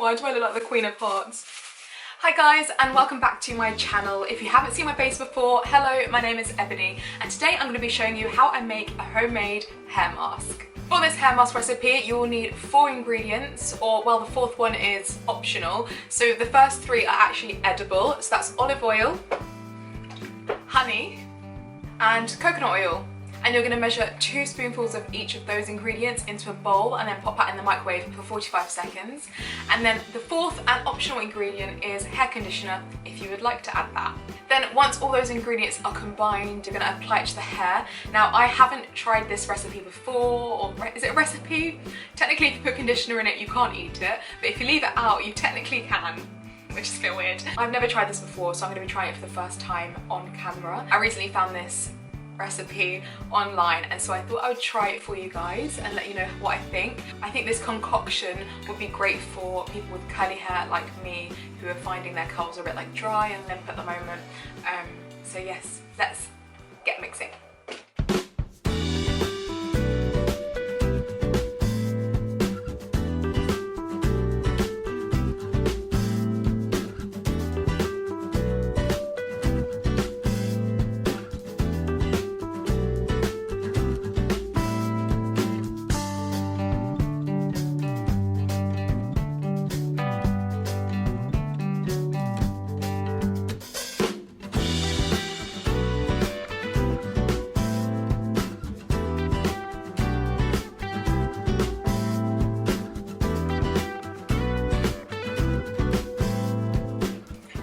Why do I look like the Queen of Hearts? Hi guys, and welcome back to my channel. If you haven't seen my face before, hello, my name is Ebony, and today I'm going to be showing you how I make a homemade hair mask. For this hair mask recipe, you will need 4 ingredients, or well, the 4th one is optional. So the first 3 are actually edible, so that's olive oil, honey, and coconut oil. And you're going to measure 2 spoonfuls of each of those ingredients into a bowl and then pop that in the microwave for 45 seconds. And then the 4th and optional ingredient is hair conditioner, if you would like to add that. Then once all those ingredients are combined, you're going to apply it to the hair. Now, I haven't tried this recipe before, or is it a recipe? Technically, if you put conditioner in it, you can't eat it, but if you leave it out, you technically can, which is a bit weird. I've never tried this before, so I'm going to be trying it for the first time on camera. I recently found this recipe online, and so I thought I would try it for you guys and let you know what I think. I think this concoction would be great for people with curly hair like me, who are finding their curls a bit like dry and limp at the moment. So yes, let's get mixing.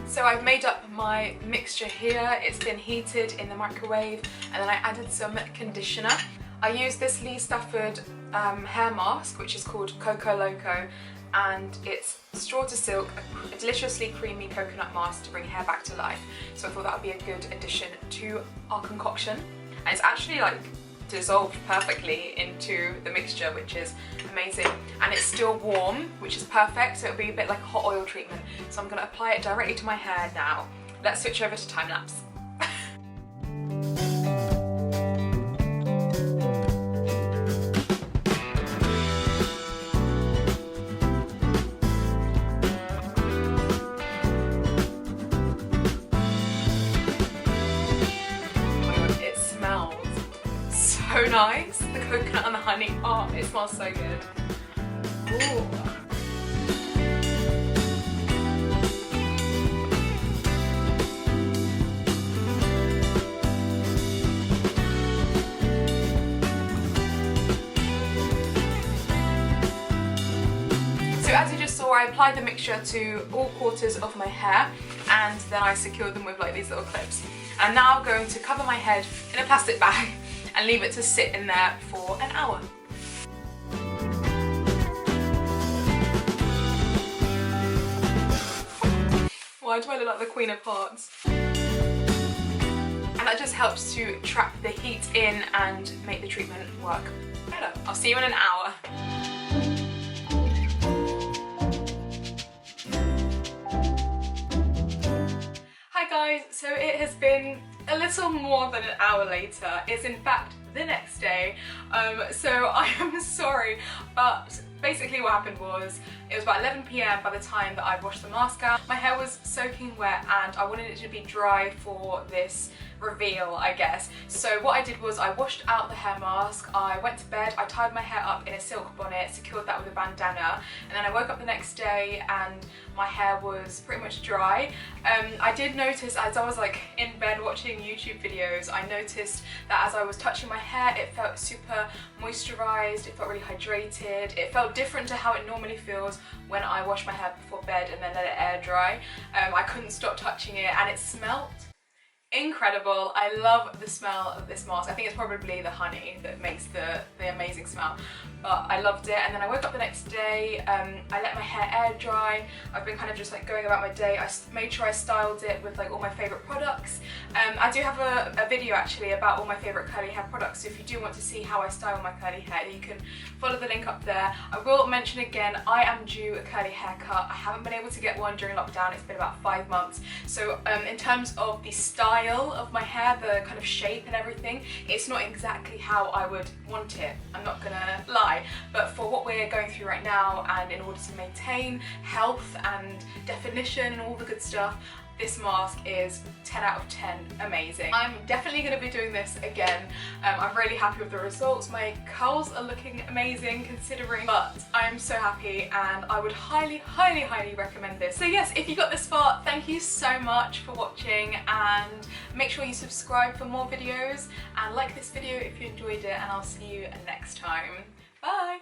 So I've made up my mixture here. It's been heated in the microwave, and then I added some conditioner. I used this Lee Stafford hair mask, which is called Coco Loco, and it's straw to silk, a deliciously creamy coconut mask to bring hair back to life. So I thought that would be a good addition to our concoction. And it's actually like dissolved perfectly into the mixture, which is amazing, and it's still warm, which is perfect, so it'll be a bit like a hot oil treatment. So I'm going to apply it directly to my hair now. Let's switch over to time lapse. So nice. The coconut and the honey, oh, it smells so good. Ooh. So as you just saw, I applied the mixture to all quarters of my hair, and then I secured them with like these little clips. And now I'm going to cover my head in a plastic bag and leave it to sit in there for an hour. Why do I look like the Queen of Hearts? And that just helps to trap the heat in and make the treatment work better. I'll see you in an hour. Hi guys, so it has been a little more than an hour later. It's in fact the next day, so I am sorry, but basically what happened was it was about 11 PM by the time that I washed the mask out. My hair was soaking wet and I wanted it to be dry for this reveal, I guess. So what I did was I washed out the hair mask, I went to bed, I tied my hair up in a silk bonnet, secured that with a bandana, and then I woke up the next day and my hair was pretty much dry. I did notice as I was like in bed watching YouTube videos, I noticed that as I was touching my hair, it felt super moisturized, it felt really hydrated, it felt different to how it normally feels when I wash my hair before bed and then let it air dry. I couldn't stop touching it, and it smelled incredible. I love the smell of this mask. I think it's probably the honey that makes the amazing smell, but I loved it. And then I woke up the next day, I let my hair air dry. I've been kind of just like going about my day. I made sure I styled it with like all my favourite products. I do have a video actually about all my favourite curly hair products, so if you do want to see how I style my curly hair, you can follow the link up there. I will mention again, I am due a curly haircut. I haven't been able to get one during lockdown. It's been about 5 months. So in terms of the style of my hair, the kind of shape and everything, it's not exactly how I would want it. I'm not gonna lie. dry, but for what we're going through right now and in order to maintain health and definition and all the good stuff, this mask is 10 out of 10 amazing. I'm definitely going to be doing this again. I'm really happy with the results. My curls are looking amazing considering, but I am so happy and I would highly recommend this. So yes, if you got this far, thank you so much for watching, and make sure you subscribe for more videos and like this video if you enjoyed it, and I'll see you next time. Bye!